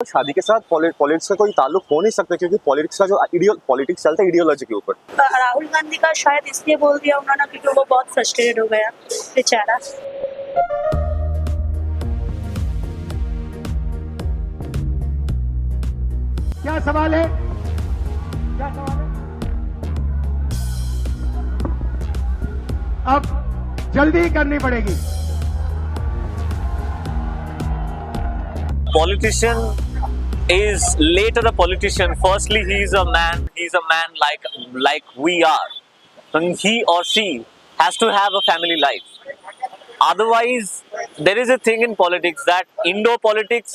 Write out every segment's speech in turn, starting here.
तो शादी के साथ पॉलिटिक्स का कोई ताल्लुक हो नहीं सकता, क्योंकि पॉलिटिक्स का जो पॉलिटिक्स चलता है आइडियोलॉजी के ऊपर। राहुल गांधी का शायद इसलिए बोल दिया उन्होंने क्योंकि वो बहुत फ्रस्ट्रेटेड हो गया बेचारा। क्या सवाल है? क्या सवाल है? अब जल्दी करनी पड़ेगी। Politician is later a politician. Firstly, he's a man like we are. And he or she has to have a family life. Otherwise, there is a thing in politics that indoor politics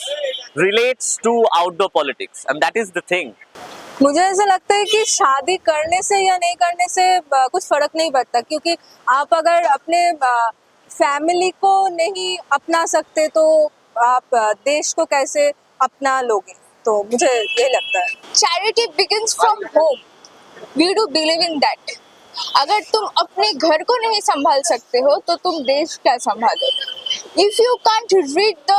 relates to outdoor politics, and that is the thing. मुझे ऐसा लगता है कि शादी करने से या नहीं करने से कुछ फर्क नहीं पड़ता, क्योंकि आप अगर अपने फैमिली को नहीं अपना सकते तो आप देश को कैसे अपना लोगे। तो मुझे ये लगता है charity begins from home. We do believe in that. अगर तुम अपने घर को नहीं संभाल सकते हो तो तुम देश क्या संभालोगे? If you can't read the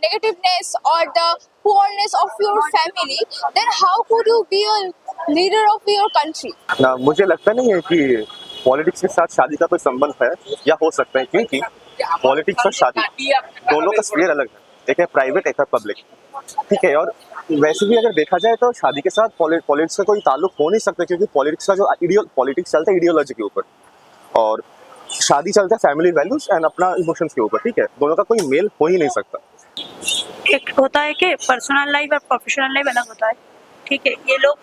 negativeness or the poorness of your family, then how could you be a leader of your country? ना, मुझे लगता नहीं है कि पॉलिटिक्स के साथ शादी का कोई संबंध है या हो सकता है, क्योंकि पॉलिटिक्स और शादी दोनों का स्फीयर अलग है। एक है प्राइवेट, एक है पब्लिक, ठीक है। और वैसे भी अगर देखा जाए तो शादी के साथ पॉलिटिक्स का कोई ताल्लुक हो नहीं सकता, क्योंकि पॉलिटिक्स का जो पॉलिटिक्स चलता है आइडियोलॉजी के ऊपर, और शादी चलता है फैमिली वैल्यूज एंड अपना इमोशंस के ऊपर, ठीक है। दोनों का कोई मेल हो ही नहीं सकता। एक होता है कि पर्सनल लाइफ और प्रोफेशनल लाइफ अलग होता है, ठीक है। ये लोग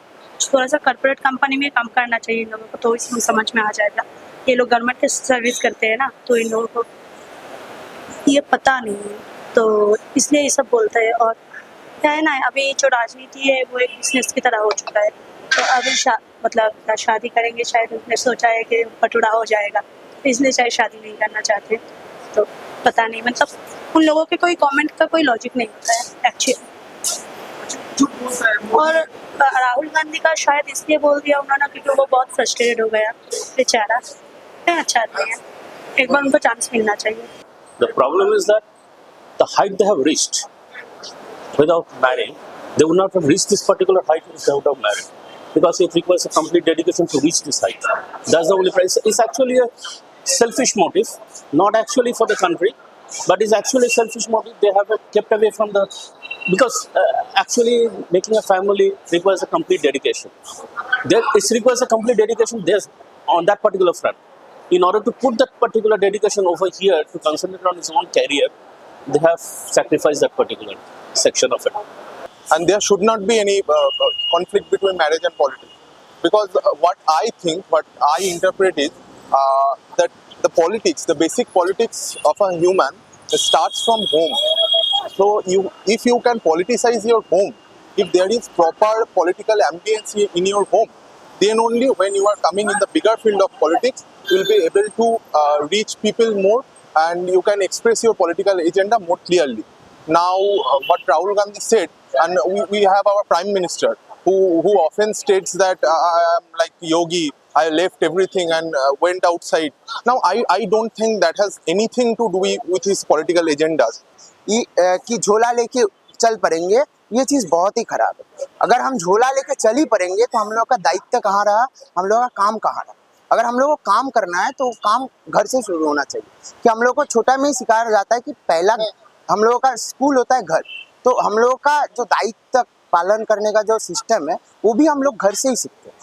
थोड़ा सा कॉर्पोरेट कंपनी में काम करना चाहिए इन लोगों को, तो इसमें समझ में आ जाएगा। ये लोग गवर्नमेंट की सर्विस करते हैं ना, तो इन लोगों को ये पता नहीं है, तो इसलिए ये सब बोलते हैं। और क्या है ना, अभी जो राजनीति है वो एक बिजनेस की तरह हो चुका है। तो अभी मतलब शादी करेंगे, शायद उन्होंने सोचा है कि बटुड़ा हो जाएगा, इसलिए शायद शादी नहीं करना चाहते। तो पता नहीं, मतलब उन लोगों के कोई कमेंट का कोई लॉजिक नहीं होता है एक्चुअली। और राहुल गांधी का शायद इसलिए बोल दिया उन्होंने क्योंकि वो बहुत फ्रस्ट्रेटेड हो गया बेचारा। अच्छा नहीं है, एक बार उनको चांस मिलना चाहिए। The problem is that the height they have reached without marrying, they would not have reached this particular height if they would have married, because it requires a complete dedication to reach this height. That's the only price. It's actually a selfish motive, not actually for the country, but it's actually a selfish motive. They have kept away from the, because actually making a family requires a complete dedication. It requires a complete dedication there on that particular front. In order to put that particular dedication over here to concentrate on his own career, they have sacrificed that particular section of it. And there should not be any conflict between marriage and politics, because what I interpret is that the politics, the basic politics of a human, starts from home. So if you can politicize your home, if there is proper political ambience in your home, then only when you are coming in the bigger field of politics, you will be able to reach people more, and you can express your political agenda more clearly. Now, what Rahul Gandhi said, and we have our Prime Minister who often states that I am like Yogi, I left everything and went outside. Now, I don't think that has anything to do with his political agendas. कि झोला लेके चल पड़ेंगे, ये चीज़ बहुत ही खराब है। अगर हम झोला लेके चल ही पड़ेंगे तो हम लोग का दायित्व कहाँ रहा, हम लोग का काम कहाँ रहा। अगर हम लोग को काम करना है तो काम घर से शुरू होना चाहिए। कि हम लोग को छोटा में ही सिखाया जाता है कि पहला हम लोगों का स्कूल होता है घर, तो हम लोग का जो दायित्व पालन करने का जो सिस्टम है वो भी हम लोग घर से ही सीखते हैं।